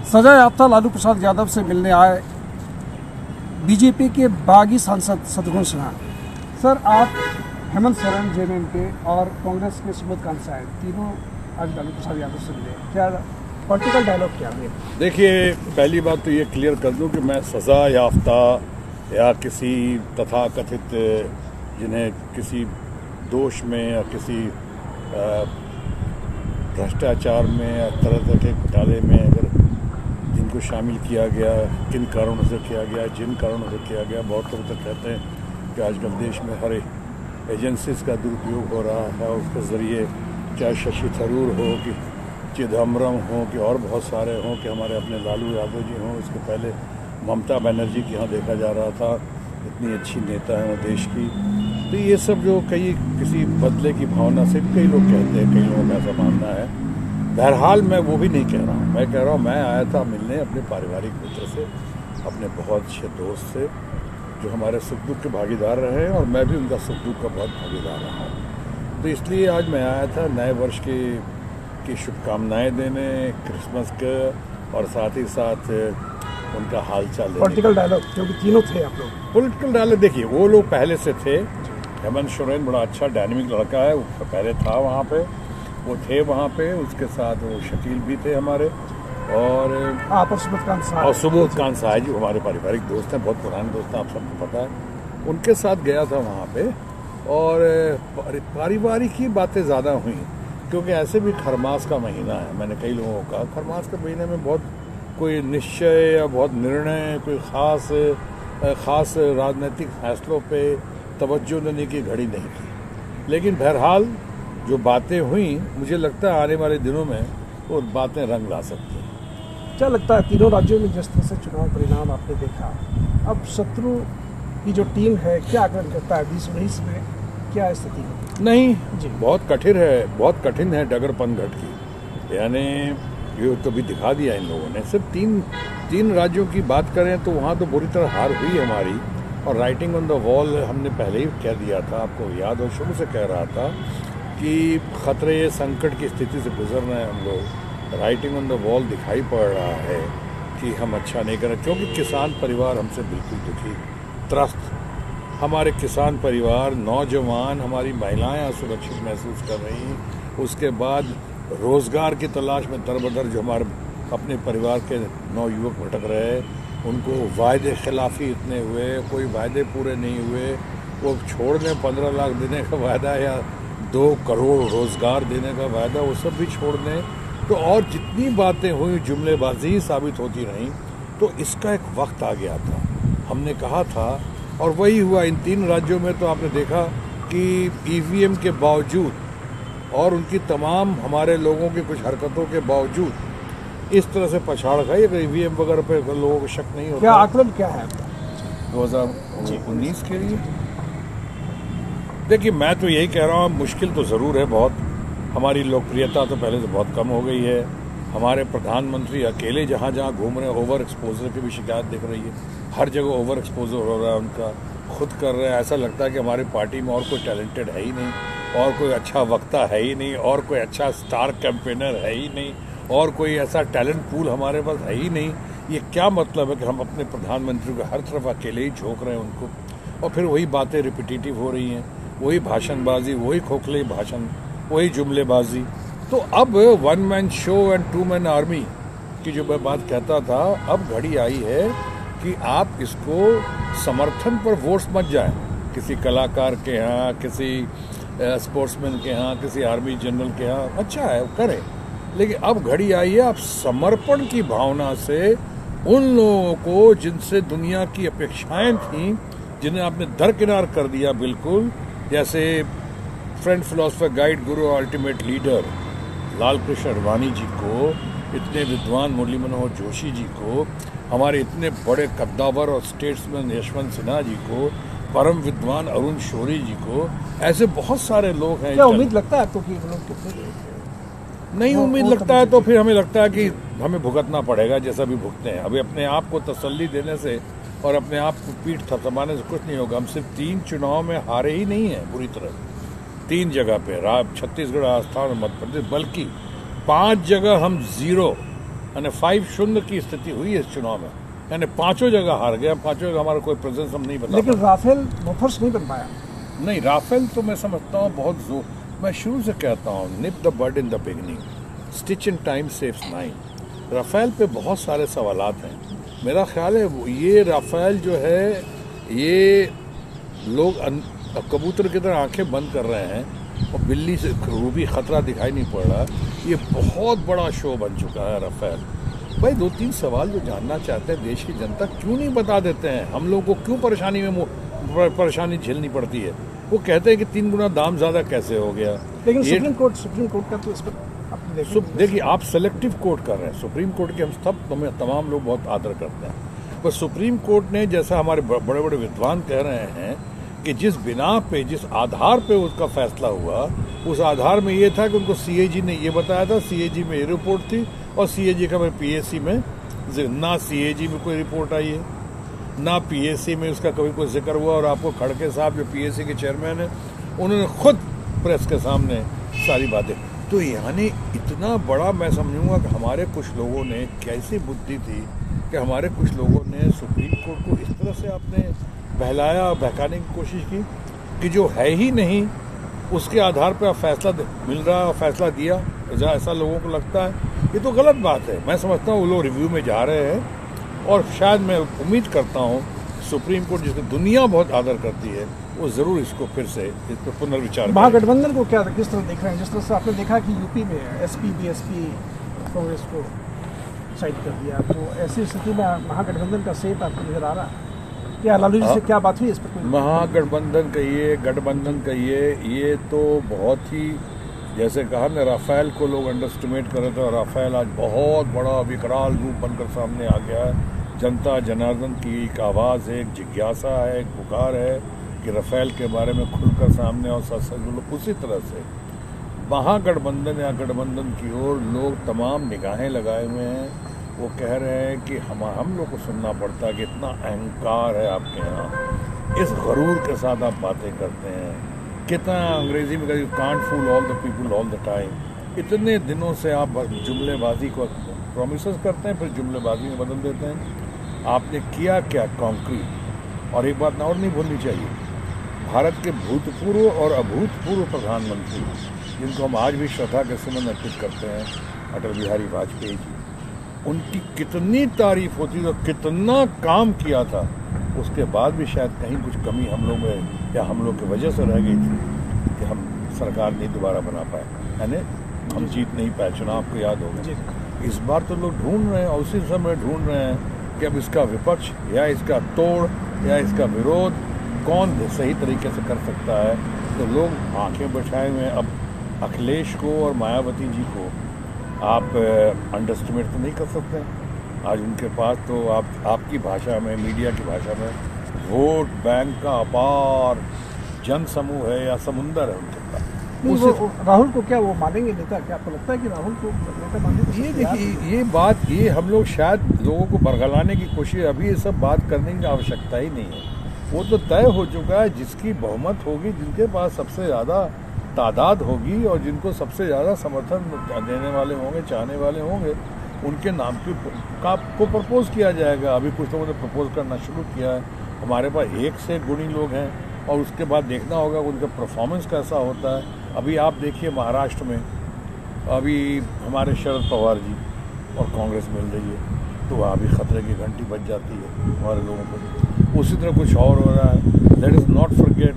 सजा याफ्ता लालू प्रसाद यादव से मिलने आए बीजेपी के बागी सांसद शत्रुघ्न सिन्हा। सर, आप हेमंत सोरेन जेएमएम के और कांग्रेस के सुबोध कांत साहब तीनों आज लालू प्रसाद यादव से मिले, क्या पॉलिटिकल डायलॉग क्या है? देखिए, पहली बात तो ये क्लियर कर दूं कि मैं सजा याफ्ता या किसी तथाकथित जिन्हें किसी दोष में या किसी भ्रष्टाचार में या तरह के घोटाले में अगर जिनको शामिल किया गया, किन कारणों से किया गया, जिन कारणों से किया गया, बहुत लोग तो कहते हैं कि आजकल देश में हर एजेंसीज का दुरुपयोग हो रहा है। उसके ज़रिए चाहे शशि थरूर हो कि चिदम्बरम हो कि और बहुत सारे हों कि हमारे अपने लालू यादव जी हों, इसके पहले ममता बनर्जी के यहाँ देखा जा रहा था, इतनी अच्छी नेता है वो देश की। तो ये सब जो किसी बदले की भावना से भी कई लोग कहते हैं, कई लोगों का ऐसा मानना है। बहरहाल मैं वो भी नहीं कह रहा हूँ। मैं कह रहा हूँ मैं आया था मिलने अपने पारिवारिक मित्र से, अपने बहुत अच्छे दोस्त से जो हमारे सुख दुख के भागीदार रहे हैं और मैं भी उनका सुख दुख का बहुत भागीदार रहा हूँ। तो इसलिए आज मैं आया था नए वर्ष की शुभकामनाएं देने, क्रिसमस के, और साथ ही साथ उनका हालचाल लेने। पॉलिटिकल डायलॉग क्योंकि तीनों थे आप लोग। पॉलिटिकल डायलॉग देखिए, वो लोग पहले से थे। हेमंत सोरेन बड़ा अच्छा डायनेमिक लड़का है, वो पहले था वहाँ पे, वो थे वहाँ पे। उसके साथ वो शकील भी थे हमारे, और आप और सुबोध कांत साहब। और सुबोध कांत साहब जो हमारे पारिवारिक दोस्त हैं, बहुत पुराने दोस्त हैं, आप सबको पता है। उनके साथ गया था वहाँ पे, और पारिवारिक ही बातें ज़्यादा हुई, क्योंकि ऐसे भी खरमास का महीना है। मैंने कई लोगों को कहा खरमास के महीने में बहुत कोई निश्चय या बहुत निर्णय, कोई ख़ास राजनीतिक फैसलों पे तवज्जो देने की घड़ी नहीं थी। लेकिन बहरहाल जो बातें हुई, मुझे लगता है आने वाले दिनों में वो बातें रंग ला सकती हैं। क्या लगता है तीनों राज्यों में जिस तरह से चुनाव परिणाम आपने देखा, अब शत्रु की जो टीम है क्या आकलन करता है 2019 में, क्या स्थिति है? नहीं जी, बहुत कठिन है डगर पनघट की। यानी ये तो भी दिखा दिया इन लोगों ने। सिर्फ तीन राज्यों की बात करें तो वहाँ तो बुरी तरह हार हुई हमारी, और राइटिंग ऑन द वॉल हमने पहले ही कह दिया था, आपको याद हो, शुरू से कह रहा था कि खतरे संकट की स्थिति से गुजर रहे हैं हम लोग। राइटिंग ऑन द वॉल दिखाई पड़ रहा है कि हम अच्छा नहीं कर रहे, क्योंकि किसान परिवार हमसे बिल्कुल दुखी, त्रस्त। हमारे किसान परिवार, नौजवान, हमारी महिलाएं असुरक्षित महसूस कर रही हैं। उसके बाद रोज़गार की तलाश में दरबदर जो हमारे अपने परिवार के नौयुवक भटक रहे, उनको वायदे खिलाफी इतने हुए, कोई वायदे पूरे नहीं हुए। वो छोड़ दें 15 लाख देने का वायदा या 2 करोड़ रोज़गार देने का वायदा, वो सब भी छोड़ दें। तो और जितनी बातें हुई जुमलेबाजी ही साबित होती रहीं। तो इसका एक वक्त आ गया था, हमने कहा था, और वही हुआ। इन 3 राज्यों में तो आपने देखा कि ईवीएम के बावजूद और उनकी तमाम हमारे लोगों की कुछ हरकतों के बावजूद इस तरह से पछाड़ गई। अगर ईवीएम वगैरह पे लोगों को शक नहीं होता। क्या आकलन क्या है 2019 के लिए? देखिए, मैं तो यही कह रहा हूँ, मुश्किल तो ज़रूर है बहुत। हमारी लोकप्रियता तो पहले से बहुत कम हो गई है। हमारे प्रधानमंत्री अकेले जहाँ घूम रहे हैं, ओवर एक्सपोजर की भी शिकायत दिख रही है। हर जगह ओवर एक्सपोजर हो रहा है उनका, खुद कर रहे हैं। ऐसा लगता है कि हमारी पार्टी में और कोई टैलेंटेड है ही नहीं, और कोई अच्छा वक्ता है ही नहीं, और कोई अच्छा स्टार कैंपेनर है ही नहीं, और कोई ऐसा टैलेंट पूल हमारे पास है ही नहीं। ये क्या मतलब है कि हम अपने प्रधानमंत्री को हर तरफ अकेले ही झोंक रहे हैं उनको, और फिर वही बातें रिपीटेटिव हो रही हैं, वही भाषणबाजी, वही खोखले भाषण, वही जुमलेबाजी। तो अब 1 man show and 2 man army की जो मैं बात कहता था, अब घड़ी आई है कि आप इसको समर्थन पर वोट्स मत जाए, किसी कलाकार के यहाँ, किसी स्पोर्ट्समैन के यहाँ, किसी आर्मी जनरल के यहाँ। अच्छा है, करें, लेकिन अब घड़ी आई है आप समर्पण की भावना से उन लोगों को जिनसे दुनिया की अपेक्षाएं थीं, जिन्हें आपने दरकिनार कर दिया बिल्कुल, जैसे फ्रेंड, फिलोसफर, गाइड, गुरु, अल्टीमेट लीडर लाल कृष्ण आडवाणी जी को, इतने विद्वान मुरली मनोहर जोशी जी को, हमारे इतने बड़े कद्दावर और स्टेट्समैन यशवंत सिन्हा जी को, परम विद्वान अरुण शौरी जी को, ऐसे बहुत सारे लोग हैं। क्या उम्मीद लगता है आपको कि लोग कितने नहीं उम्मीद लगता है तो फिर हमें लगता है कि हमें भुगतना पड़ेगा जैसा भी भुगते हैं। अभी अपने आप को तसल्ली देने से और अपने आप को पीठ थपथपाने से कुछ नहीं होगा। हम सिर्फ 3 चुनाव में हारे ही नहीं हैं बुरी तरह, 3 जगह पे, छत्तीसगढ़, राजस्थान और मध्य प्रदेश, बल्कि 5 जगह हम 0 यानी 5-0 की स्थिति हुई इस चुनाव में, यानी 5 जगह हार गया, 5 जगह हमारा कोई प्रेजेंस हम नहीं बता लेकिन पाए। राफेल बोफर्स नहीं बन पाया। नहीं, राफेल तो मैं समझता हूँ बहुत जोर, मैं शुरू से कहता हूँ nip the bird in the beginning, stitch in time saves nine. Rafale पे बहुत सारे सवालात हैं। मेरा ख्याल है ये राफेल जो है, ये लोग कबूतर की तरह आंखें बंद कर रहे हैं और बिल्ली से रूबी खतरा दिखाई नहीं पड़ रहा। ये बहुत बड़ा शो बन चुका है राफेल। भाई 2-3 सवाल जो जानना चाहते हैं देश की जनता, क्यों नहीं बता देते हैं? हम लोगों को क्यों परेशानी झेलनी पड़ती है? वो कहते हैं कि 3 गुना दाम ज्यादा कैसे हो गया। लेकिन सुप्रीम कोर्ट का तो इस पर देखिए, आप सेलेक्टिव कोर्ट कर रहे हैं। सुप्रीम कोर्ट के हम तमाम लोग बहुत आदर करते हैं, पर सुप्रीम कोर्ट ने, जैसा हमारे बड़े बड़े विद्वान कह रहे हैं, कि जिस बिना पे, जिस आधार पे उसका फैसला हुआ, उस आधार में ये था कि उनको सीएजी ने ये बताया था, सीएजी में ये रिपोर्ट थी, और सीएजी का पीएससी में ना सीएजी में कोई रिपोर्ट आई है, ना पीएससी में उसका कभी कोई जिक्र हुआ। और आपको खड़के साहब जो पीएससी के चेयरमैन हैं, उन्होंने खुद प्रेस के सामने सारी बातें। तो यानी इतना बड़ा, मैं समझूंगा कि हमारे कुछ लोगों ने कैसी बुद्धि थी कि हमारे कुछ लोगों ने सुप्रीम कोर्ट को इस तरह से आपने बहलाया, बहकाने की कोशिश की कि जो है ही नहीं उसके आधार पर फैसला मिल रहा और फैसला दिया। ऐसा लोगों को लगता है, ये तो गलत बात है। मैं समझता हूँ वो लोग रिव्यू में जा रहे हैं, और शायद मैं उम्मीद करता हूँ सुप्रीम कोर्ट, जिसकी दुनिया बहुत आदर करती है, वो जरूर इसको फिर से इस पर पुनर्विचार। महागठबंधन को क्या किस तरह देख रहे हैं? जिस तरह से आपने देखा कि यूपी में एसपी बीएसपी कांग्रेस को साइड कर दिया, तो ऐसी स्थिति में महागठबंधन का सेट आपको नजर आ रहा है? क्या लालू जी से क्या बात हुई इस पर? महागठबंधन कहिए, गठबंधन कहिए, ये तो बहुत ही, जैसे कहा ना, राफेल को लोग अंडरस्टिमेट कर रहे थे, और राफेल आज बहुत बड़ा विकराल रूप बनकर सामने आ गया है। जनता जनार्दन की एक आवाज़ है, एक जिज्ञासा है, एक पुकार है कि राफेल के बारे में खुलकर सामने और सच लोग। उसी तरह से महागठबंधन या गठबंधन की ओर लोग तमाम निगाहें लगाए हुए हैं। वो कह रहे हैं कि हम लोग को सुनना पड़ता है कि इतना अहंकार है आपके यहाँ, इस गरूर के साथ आप बातें करते हैं, कितना अंग्रेजी में कहते, can't fool all the people all the time. इतने दिनों से आप जुमलेबाजी को प्रोमिसेस करते हैं, फिर जुमलेबाजी में बदल देते हैं। आपने किया क्या कॉन्क्रीट? और एक बात और नहीं भूलनी चाहिए, भारत के भूतपूर्व और अभूतपूर्व प्रधानमंत्री, जिनको हम आज भी श्रद्धा के सुमन अर्पित करते हैं, अटल बिहारी वाजपेयी जी, उनकी कितनी तारीफ होती और कितना काम किया था, उसके बाद भी शायद कहीं कुछ कमी हम लोग में या हम लोग की वजह से रह गई थी कि हम सरकार नहीं दोबारा बना पाए, यानी हम जीत नहीं पाए चुनाव। को याद होगा, इस बार तो लोग ढूंढ रहे हैं, और उसी समय ढूंढ रहे हैं कि अब इसका विपक्ष या इसका तोड़ या इसका विरोध कौन सही तरीके से कर सकता है। तो लोग आंखें बैठाए हुए हैं। अब अखिलेश को और मायावती जी को आप अंडरस्टिमेट तो नहीं कर सकते। आज उनके पास तो आपकी भाषा में, मीडिया की भाषा में, वोट बैंक का अपार जन समूह है या समुंदर है उनके पास। राहुल को क्या वो मानेंगे नेता? क्या आपको लगता है कि राहुल को नेता मानेंगे? ये देखिए, ये बात, ये हम लोग शायद लोगों को बरगलाने की कोशिश, अभी ये सब बात करने की आवश्यकता ही नहीं है। वो तो तय हो चुका है, जिसकी बहुमत होगी, जिनके पास सबसे ज़्यादा तादाद होगी और जिनको सबसे ज़्यादा समर्थन देने वाले होंगे, चाहने वाले होंगे, उनके नाम को प्रपोज किया जाएगा। अभी कुछ लोगों ने प्रपोज करना शुरू किया है। हमारे पास 1 से गुणी लोग हैं, और उसके बाद देखना होगा उनका परफॉर्मेंस कैसा होता है। अभी आप देखिए महाराष्ट्र में अभी हमारे शरद पवार जी और कांग्रेस मिल रही है, तो वहाँ भी खतरे की घंटी बज जाती है हमारे लोगों को। उसी तरह कुछ और हो रहा है। Late is not forget,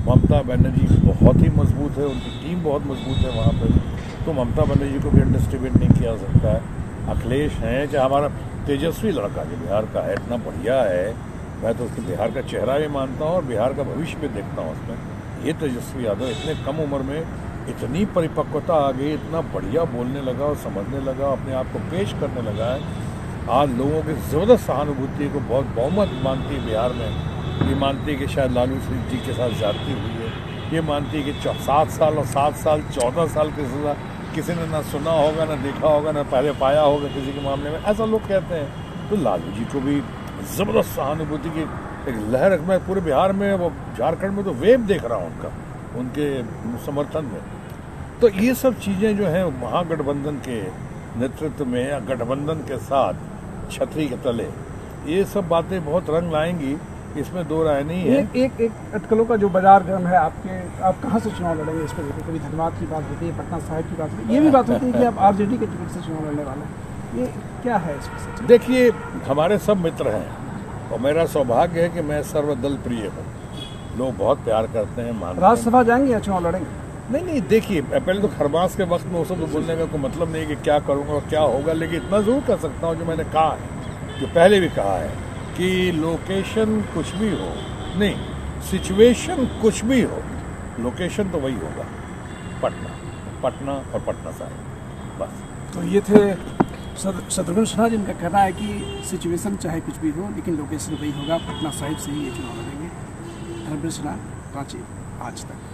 Mamata Banerjee बहुत ही मजबूत है, उनकी टीम बहुत मजबूत है वहाँ पे, तो ममता बनर्जी को भी अंडरस्टिमेट नहीं किया सकता है। अखिलेश हैं, चाहे हमारा तेजस्वी लड़का जो बिहार का है, इतना बढ़िया है, मैं तो उसके बिहार का चेहरा भी मानता हूँ और बिहार का भविष्य भी देखता हूँ उसमें। ये तेजस्वी यादव इतने कम उम्र में इतनी परिपक्वता आ गई, इतना बढ़िया बोलने लगा और समझने लगा, अपने आप को पेश करने लगा है। आज लोगों की ज़बरदस्त सहानुभूति को बहुत बहुमत मानती है बिहार में। ये मानती है कि शायद लालू जी के साथ ज्यादती हुई है, ये मानती है कि 7 साल और 7 साल 14 साल की सज़ा किसी ने ना सुना होगा, ना देखा होगा, ना पहले पाया होगा किसी के मामले में, ऐसा लोग कहते हैं। तो लालू जी को भी ज़बरदस्त सहानुभूति की एक लहर, मैं पूरे बिहार में, वो झारखंड में तो वेव देख रहा हूँ उनका, उनके समर्थन में। तो ये सब चीज़ें जो हैं महागठबंधन के नेतृत्व में या गठबंधन के साथ छतरी के तले, ये सब बातें बहुत रंग लाएंगी, इसमें दो राय नहीं है। एक अटकलों का जो बाजार गर्म है आपके, आप कहाँ से चुनाव लड़ेंगे इस पर? देखो, कभी धनबाद की बात होती है, पटना साहिब की बात होती है, ये भी बात होती है कि आप आरजेडी के टिकट से चुनाव लड़ने वाले हैं। ये क्या है इसमें? देखिए, हमारे सब मित्र हैं और मेरा सौभाग्य है कि मैं सर्वदल प्रिय हूँ। लोग बहुत प्यार करते हैं, मानते हैं। राज्यसभा जाएंगे या चुनाव लड़ेंगे? नहीं, देखिए, पहले तो खरमास के वक्त में वो सब बोलने का कोई मतलब नहीं कि क्या करूँगा और क्या होगा, लेकिन इतना जरूर कर सकता हूँ जो मैंने कहा है, जो पहले भी कहा है, कि लोकेशन कुछ भी हो, नहीं, सिचुएशन कुछ भी हो, लोकेशन तो वही होगा, पटना और पटना साहिब, बस। तो ये थे शत्रुघ्न सिन्हा, जिनका कहना है कि सिचुएशन चाहे कुछ भी हो लेकिन लोकेशन वही होगा, पटना साहिब से ही ये चुनाव लड़ेंगे। धर्मेंद्र सिन्हा, रांची, आज तक।